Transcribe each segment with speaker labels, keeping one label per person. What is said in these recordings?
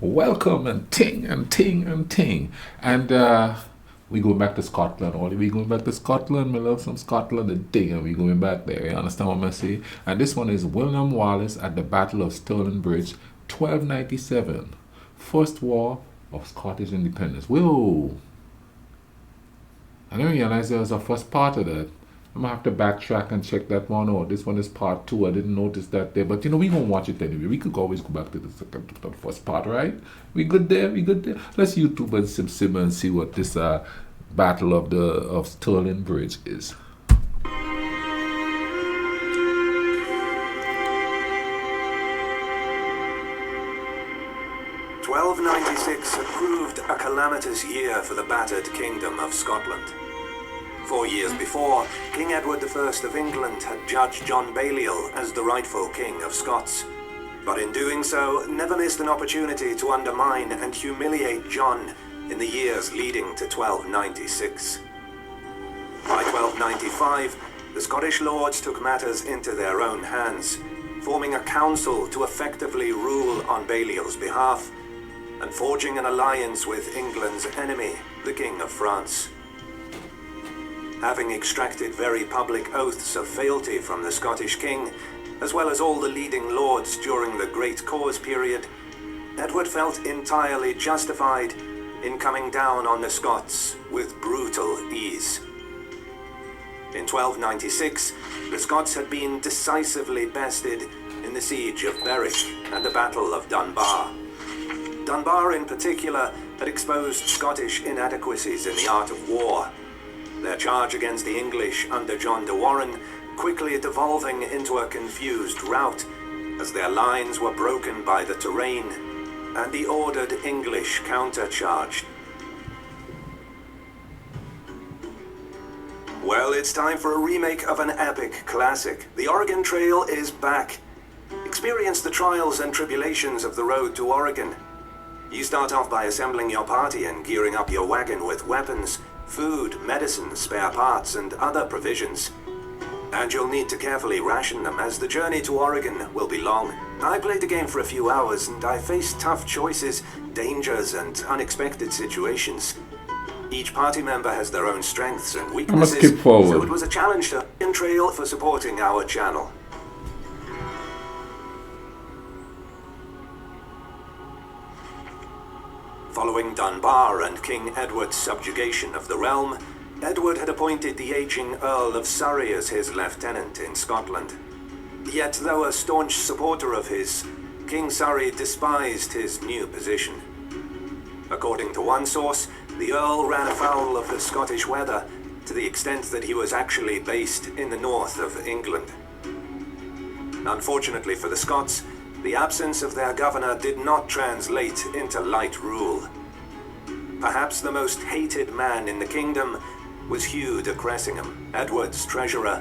Speaker 1: welcome and ting and ting and ting. And we going back to Scotland. Only we going back to Scotland. We love some Scotland and ting, and we going back there. You understand what I'm saying? And this one is William Wallace at the Battle of Stirling Bridge, 1297. First War of Scottish Independence. Whoa! I didn't realize there was a first part of that. I'm gonna have to backtrack and check that one out. This one is part 2. I didn't notice that there, but we gonna watch it anyway. We could always go back to the first part, right? We good there. We good there. Let's YouTube and sim and see what this Battle of Stirling Bridge is.
Speaker 2: 1296 had proved a calamitous year for the battered Kingdom of Scotland. 4 years before, King Edward I of England had judged John Balliol as the rightful King of Scots, but in doing so, never missed an opportunity to undermine and humiliate John in the years leading to 1296. By 1295, the Scottish lords took matters into their own hands, forming a council to effectively rule on Balliol's behalf, and forging an alliance with England's enemy, the King of France. Having extracted very public oaths of fealty from the Scottish king, as well as all the leading lords during the Great Cause period, Edward felt entirely justified in coming down on the Scots with brutal ease. In 1296, the Scots had been decisively bested in the siege of Berwick and the Battle of Dunbar. Dunbar in particular had exposed Scottish inadequacies in the art of war, their charge against the English under John de Warenne quickly devolving into a confused rout as their lines were broken by the terrain and the ordered English countercharged. Well, it's time for a remake of an epic classic. The Oregon Trail is back. Experience the trials and tribulations of the road to Oregon. You start off by assembling your party and gearing up your wagon with weapons, food, medicine, spare parts, and other provisions. And you'll need to carefully ration them, as the journey to Oregon will be long. I played the game for a few hours, and I faced tough choices, dangers, and unexpected situations. Each party member has their own strengths and weaknesses,
Speaker 1: skip forward.
Speaker 2: so it was a challenge to Trail for supporting our channel. Following Dunbar and King Edward's subjugation of the realm, Edward had appointed the aging Earl of Surrey as his lieutenant in Scotland. Yet, though a staunch supporter of his, King Surrey despised his new position. According to one source, the Earl ran afoul of the Scottish weather to the extent that he was actually based in the north of England. Unfortunately for the Scots, the absence of their governor did not translate into light rule. Perhaps the most hated man in the kingdom was Hugh de Cressingham, Edward's treasurer,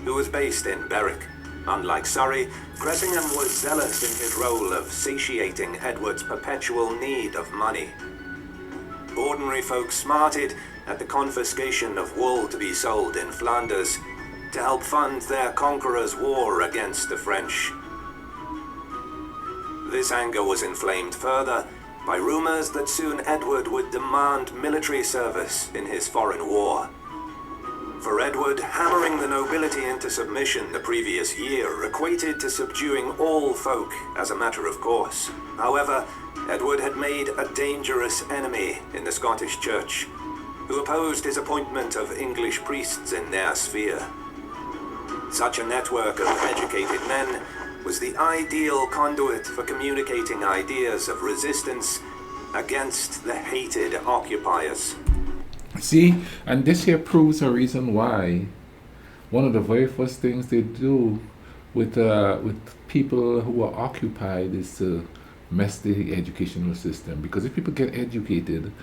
Speaker 2: who was based in Berwick. Unlike Surrey, Cressingham was zealous in his role of satiating Edward's perpetual need of money. Ordinary folk smarted at the confiscation of wool to be sold in Flanders to help fund their conqueror's war against the French. This anger was inflamed further by rumors that soon Edward would demand military service in his foreign war. For Edward, hammering the nobility into submission the previous year equated to subduing all folk as a matter of course. However, Edward had made a dangerous enemy in the Scottish Church, who opposed his appointment of English priests in their sphere. Such a network of educated men was the ideal conduit for communicating ideas of resistance against the hated occupiers.
Speaker 1: See, and this here proves a reason why one of the very first things they do with people who are occupied is to mess the educational system. Because if people get educated,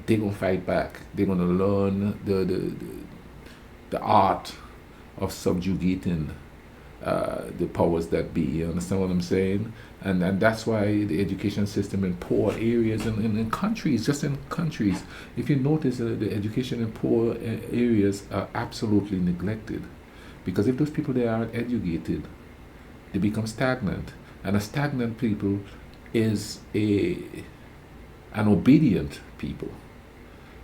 Speaker 1: they're gonna fight back. They're gonna learn the art of subjugating the powers that be. You understand what I'm saying? And that's why the education system in poor areas and in countries, just in countries, if you notice, the education in poor areas are absolutely neglected. Because if those people there aren't educated, they become stagnant. And a stagnant people is and obedient people.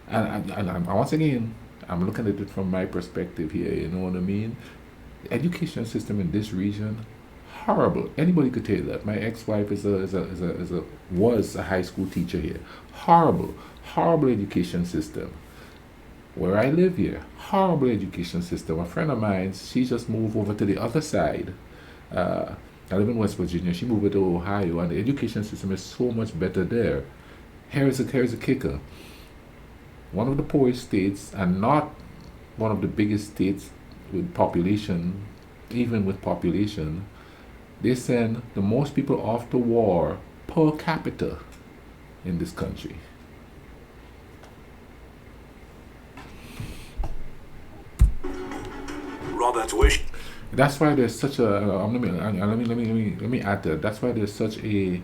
Speaker 1: And once again, I'm looking at it from my perspective here, you know what I mean? The education system in this region, horrible. Anybody could tell you that. My ex-wife was a high school teacher here. Horrible, horrible education system. Where I live here, horrible education system. A friend of mine, she just moved over to the other side. I live in West Virginia. She moved to Ohio, and the education system is so much better there. Here's a kicker. One of the poorest states, and not one of the biggest states with population, even with population, they send the most people off to war per capita in this country.
Speaker 2: Robert wished.
Speaker 1: That's why there's such a. Let me add that. That's why there's such a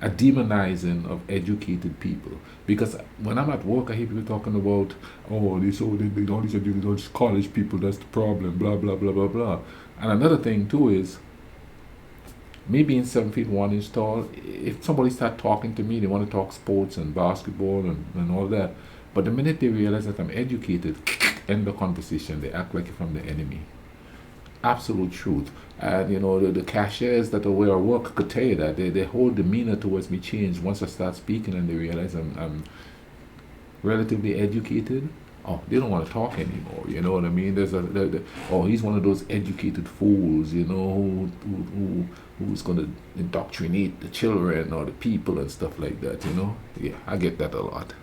Speaker 1: demonizing of educated people. Because when I'm at work, I hear people talking about, oh, all these college people, that's the problem, blah, blah, blah, blah, blah. And another thing, too, is me being 7 feet 1 inch tall, if somebody start talking to me, they want to talk sports and basketball and all that. But the minute they realize that I'm educated, end the conversation. They act like I'm the enemy. Absolute truth. And you know, the cashiers that are where I work could tell you that their whole demeanor towards me changed once I start speaking and they realize I'm relatively educated. Oh, they don't want to talk anymore. You know what I mean? Oh, he's one of those educated fools, you know, who's going to indoctrinate the children or the people and stuff like that. You know? Yeah, I get that a lot.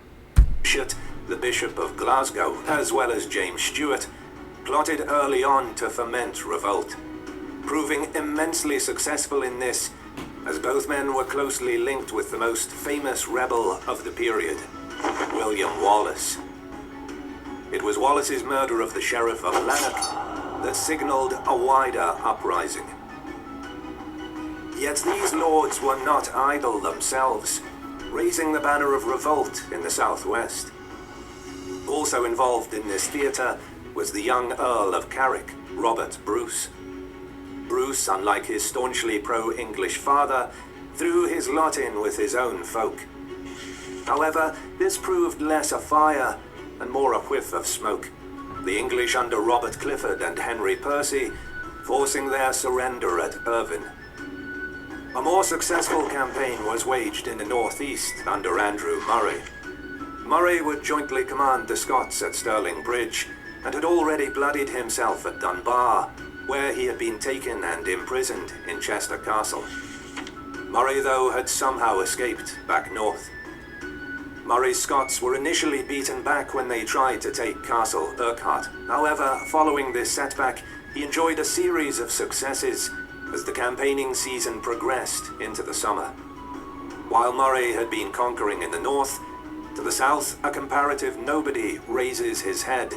Speaker 2: The Bishop of Glasgow, as well as James Stewart, plotted early on to foment revolt, proving immensely successful in this, as both men were closely linked with the most famous rebel of the period, William Wallace. It was Wallace's murder of the Sheriff of Lanark that signalled a wider uprising. Yet these lords were not idle themselves, raising the banner of revolt in the southwest. Also involved in this theatre was the young Earl of Carrick, Robert Bruce. Bruce, unlike his staunchly pro-English father, threw his lot in with his own folk. However, this proved less a fire and more a whiff of smoke, the English under Robert Clifford and Henry Percy forcing their surrender at Irvine. A more successful campaign was waged in the northeast under Andrew Murray. Murray would jointly command the Scots at Stirling Bridge and had already bloodied himself at Dunbar, where he had been taken and imprisoned in Chester Castle. Murray, though, had somehow escaped back north. Murray's Scots were initially beaten back when they tried to take Castle Urquhart. However, following this setback, he enjoyed a series of successes as the campaigning season progressed into the summer. While Murray had been conquering in the north, to the south, a comparative nobody raises his head,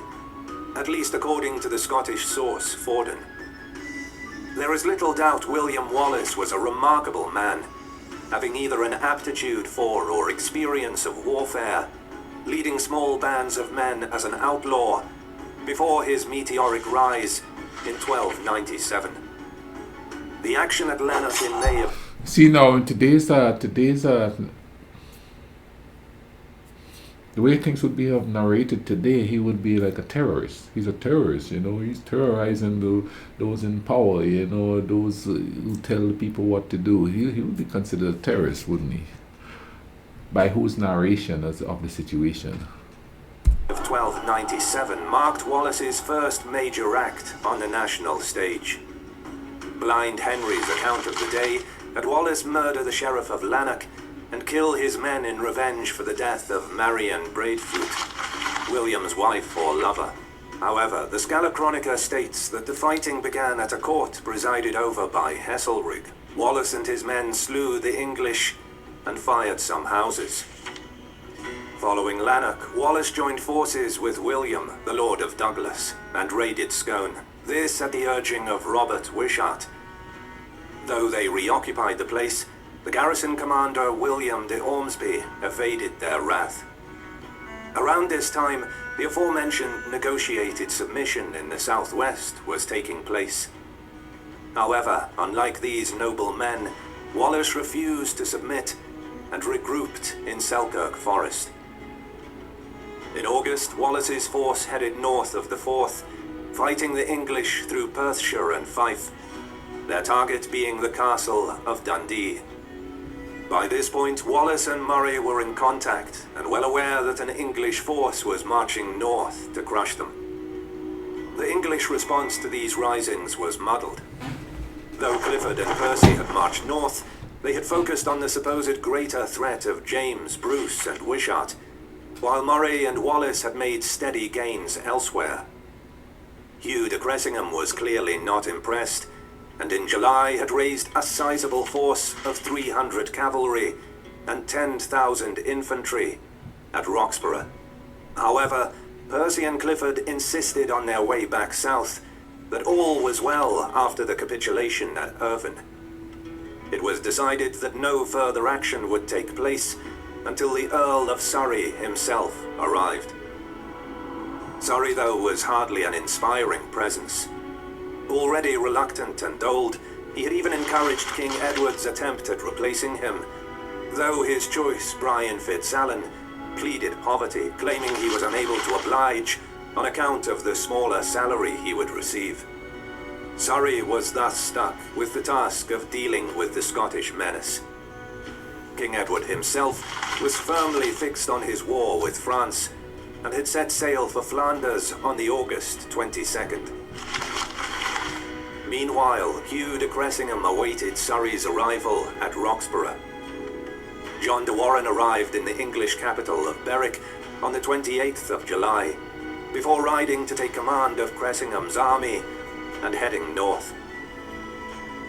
Speaker 2: at least according to the Scottish source Forden. There is little doubt William Wallace was a remarkable man, having either an aptitude for or experience of warfare, leading small bands of men as an outlaw before his meteoric rise in 1297. The action at Lanark in May of...
Speaker 1: See, now in today's the way things would be narrated today, he would be like a terrorist. He's a terrorist, you know. He's terrorizing those in power, you know, those who tell the people what to do. He would be considered a terrorist, wouldn't he? By whose narration of the situation?
Speaker 2: Of 1297 marked Wallace's first major act on the national stage. Blind Henry's account of the day had Wallace murder the Sheriff of Lanark and kill his men in revenge for the death of Marian Braidfoot, William's wife or lover. However, the Scala Chronica states that the fighting began at a court presided over by Heselrig. Wallace and his men slew the English and fired some houses. Following Lanark, Wallace joined forces with William, the Lord of Douglas, and raided Scone. This at the urging of Robert Wishart. Though they reoccupied the place, the garrison commander William de Ormsby evaded their wrath. Around this time, the aforementioned negotiated submission in the southwest was taking place. However, unlike these noble men, Wallace refused to submit and regrouped in Selkirk Forest. In August, Wallace's force headed north of the Forth, fighting the English through Perthshire and Fife, their target being the castle of Dundee. By this point, Wallace and Murray were in contact and well aware that an English force was marching north to crush them. The English response to these risings was muddled. Though Clifford and Percy had marched north, they had focused on the supposed greater threat of James, Bruce, and Wishart, while Murray and Wallace had made steady gains elsewhere. Hugh de Cressingham was clearly not impressed, and in July had raised a sizable force of 300 cavalry and 10,000 infantry at Roxburgh. However, Percy and Clifford insisted on their way back south, that all was well after the capitulation at Irvine. It was decided that no further action would take place until the Earl of Surrey himself arrived. Surrey, though, was hardly an inspiring presence. Already reluctant and old, he had even encouraged King Edward's attempt at replacing him, though his choice, Brian Fitzalan, pleaded poverty, claiming he was unable to oblige on account of the smaller salary he would receive. Surrey was thus stuck with the task of dealing with the Scottish menace. King Edward himself was firmly fixed on his war with France and had set sail for Flanders on the August 22nd. Meanwhile, Hugh de Cressingham awaited Surrey's arrival at Roxburgh. John de Warenne arrived in the English capital of Berwick on the 28th of July, before riding to take command of Cressingham's army and heading north.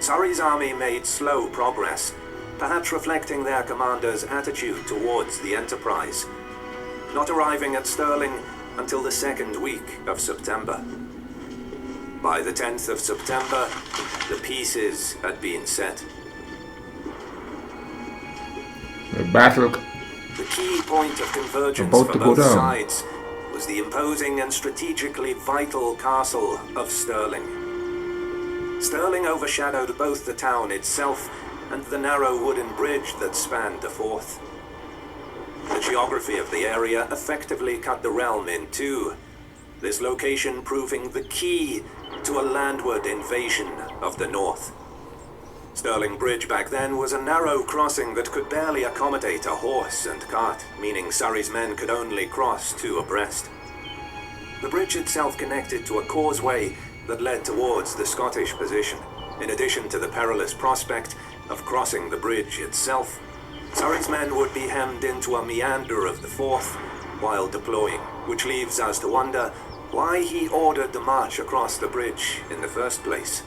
Speaker 2: Surrey's army made slow progress, perhaps reflecting their commander's attitude towards the enterprise, not arriving at Stirling until the second week of September. By the 10th of September, the pieces had been set.
Speaker 1: The battle
Speaker 2: The key point of convergence
Speaker 1: about
Speaker 2: for
Speaker 1: to go
Speaker 2: both
Speaker 1: down.
Speaker 2: sides was the imposing and strategically vital castle of Stirling. Stirling overshadowed both the town itself and the narrow wooden bridge that spanned the Forth. The geography of the area effectively cut the realm in two, this location proving the key to a landward invasion of the north. Stirling Bridge back then was a narrow crossing that could barely accommodate a horse and cart, meaning Surrey's men could only cross two abreast. The bridge itself connected to a causeway that led towards the Scottish position. In addition to the perilous prospect of crossing the bridge itself, Surrey's men would be hemmed into a meander of the Forth while deploying, which leaves us to wonder why he ordered the march across the bridge in the first place.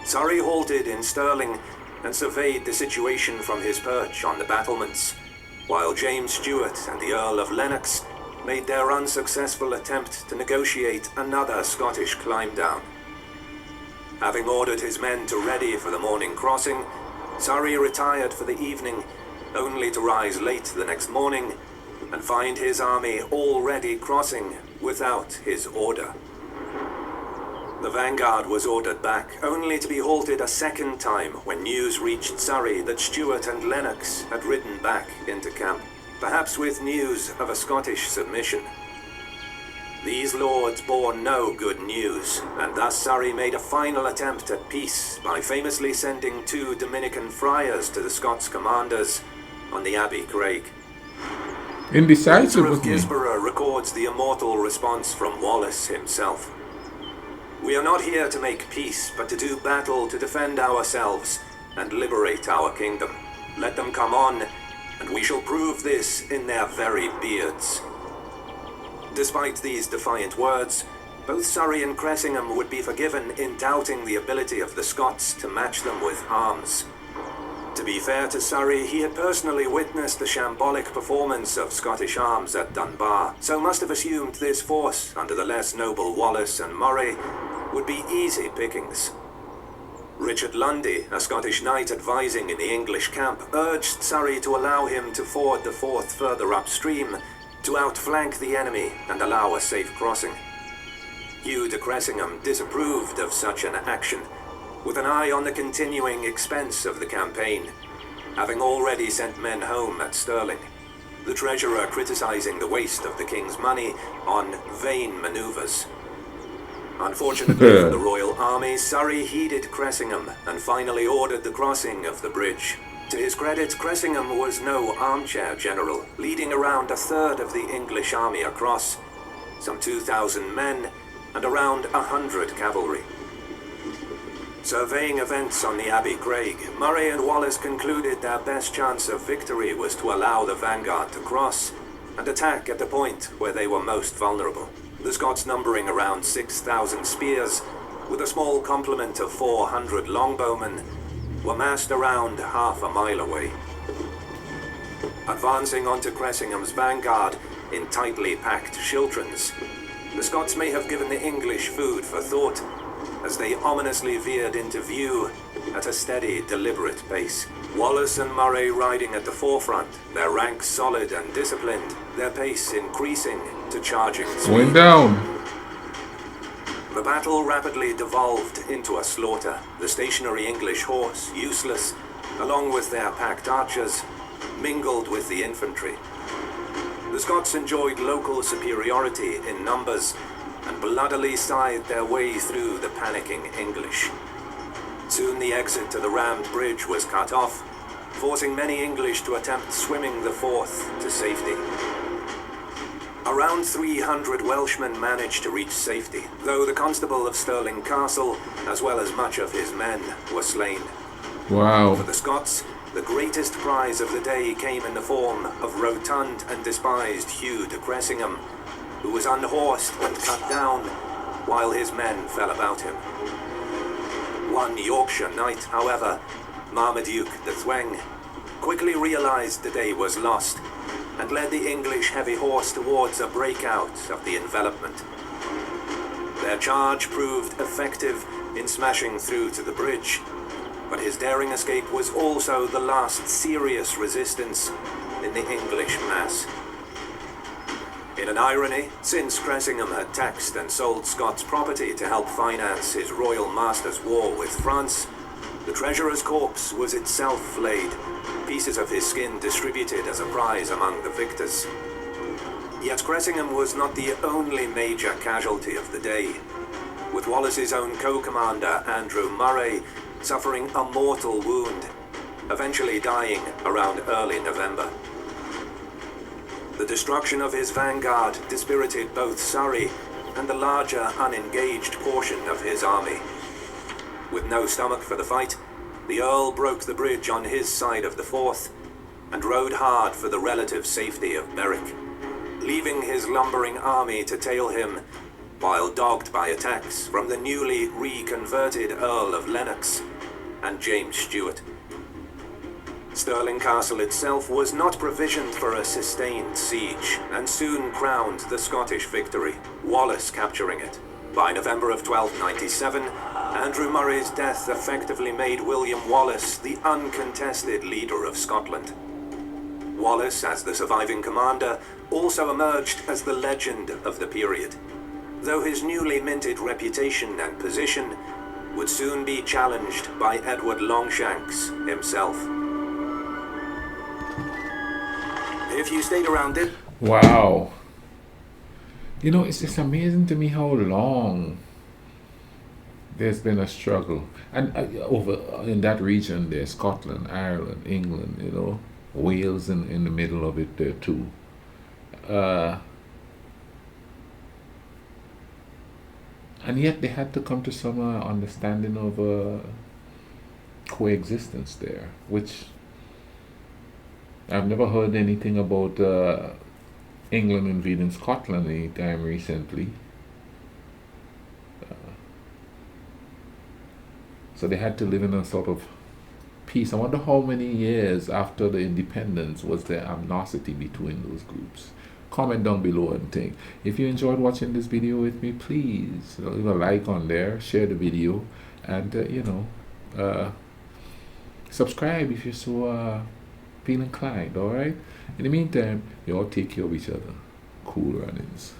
Speaker 2: Surrey halted in Stirling and surveyed the situation from his perch on the battlements, while James Stewart and the Earl of Lennox made their unsuccessful attempt to negotiate another Scottish climb down. Having ordered his men to ready for the morning crossing, Surrey retired for the evening, only to rise late the next morning and find his army already crossing without his order. The vanguard was ordered back, only to be halted a second time when news reached Surrey that Stewart and Lennox had ridden back into camp, perhaps with news of a Scottish submission. These lords bore no good news, and thus Surrey made a final attempt at peace by famously sending 2 Dominican friars to the Scots commanders on the Abbey Craig.
Speaker 1: Indecisive
Speaker 2: Walter of
Speaker 1: with me.
Speaker 2: Gisborough records the immortal response from Wallace himself. "We are not here to make peace, but to do battle to defend ourselves and liberate our kingdom. Let them come on, and we shall prove this in their very beards." Despite these defiant words, both Surrey and Cressingham would be forgiven in doubting the ability of the Scots to match them with arms. To be fair to Surrey, he had personally witnessed the shambolic performance of Scottish arms at Dunbar, so must have assumed this force, under the less noble Wallace and Murray, would be easy pickings. Richard Lundy, a Scottish knight advising in the English camp, urged Surrey to allow him to ford the Forth further upstream, to outflank the enemy and allow a safe crossing. Hugh de Cressingham disapproved of such an action, with an eye on the continuing expense of the campaign, having already sent men home at Stirling, the treasurer criticizing the waste of the king's money on vain manoeuvres. Unfortunately for the royal army, Surrey heeded Cressingham and finally ordered the crossing of the bridge. To his credit, Cressingham was no armchair general, leading around a third of the English army across, some 2,000 men and around 100 cavalry. Surveying events on the Abbey Craig, Murray and Wallace concluded their best chance of victory was to allow the vanguard to cross and attack at the point where they were most vulnerable. The Scots, numbering around 6,000 spears, with a small complement of 400 longbowmen, were massed around half a mile away. Advancing onto Cressingham's vanguard in tightly packed schiltrons, the Scots may have given the English food for thought as they ominously veered into view at a steady, deliberate pace. Wallace and Murray riding at the forefront, their ranks solid and disciplined, their pace increasing to charging speed.
Speaker 1: Going down.
Speaker 2: The battle rapidly devolved into a slaughter. The stationary English horse, useless, along with their packed archers, mingled with the infantry. The Scots enjoyed local superiority in numbers and bloodily scythed their way through the panicking English. Soon the exit to the rammed bridge was cut off, forcing many English to attempt swimming the Forth to safety. Around 300 Welshmen managed to reach safety, though the constable of Stirling Castle, as well as much of his men, were slain.
Speaker 1: Wow.
Speaker 2: For the Scots, the greatest prize of the day came in the form of rotund and despised Hugh de Cressingham, who was unhorsed and cut down while his men fell about him. One Yorkshire knight, however, Marmaduke de Thweng, quickly realized the day was lost and led the English heavy horse towards a breakout of the envelopment. Their charge proved effective in smashing through to the bridge, but his daring escape was also the last serious resistance in the English mass. In an irony, since Cressingham had taxed and sold Scots property to help finance his royal master's war with France, the treasurer's corpse was itself flayed, pieces of his skin distributed as a prize among the victors. Yet Cressingham was not the only major casualty of the day, with Wallace's own co-commander Andrew Murray suffering a mortal wound, eventually dying around early November. The destruction of his vanguard dispirited both Surrey and the larger unengaged portion of his army. With no stomach for the fight, the Earl broke the bridge on his side of the Forth and rode hard for the relative safety of Berwick, leaving his lumbering army to tail him while dogged by attacks from the newly reconverted Earl of Lennox and James Stewart. Stirling Castle itself was not provisioned for a sustained siege and soon crowned the Scottish victory, Wallace capturing it. By November of 1297, Andrew Murray's death effectively made William Wallace the uncontested leader of Scotland. Wallace, as the surviving commander, also emerged as the legend of the period, though his newly minted reputation and position would soon be challenged by Edward Longshanks himself. If you stayed around it...
Speaker 1: Wow. You know, it's just amazing to me how long there's been a struggle. And over in that region there's Scotland, Ireland, England, you know, Wales in the middle of it there too. And yet they had to come to some understanding of coexistence there, which I've never heard anything about England invading Scotland anytime recently. So they had to live in a sort of peace. I wonder how many years after the independence was there animosity between those groups. Comment down below and think. If you enjoyed watching this video with me, please leave a like on there, share the video, and subscribe if you're so feel inclined. Alright? In the meantime, you all take care of each other. Cool runnings.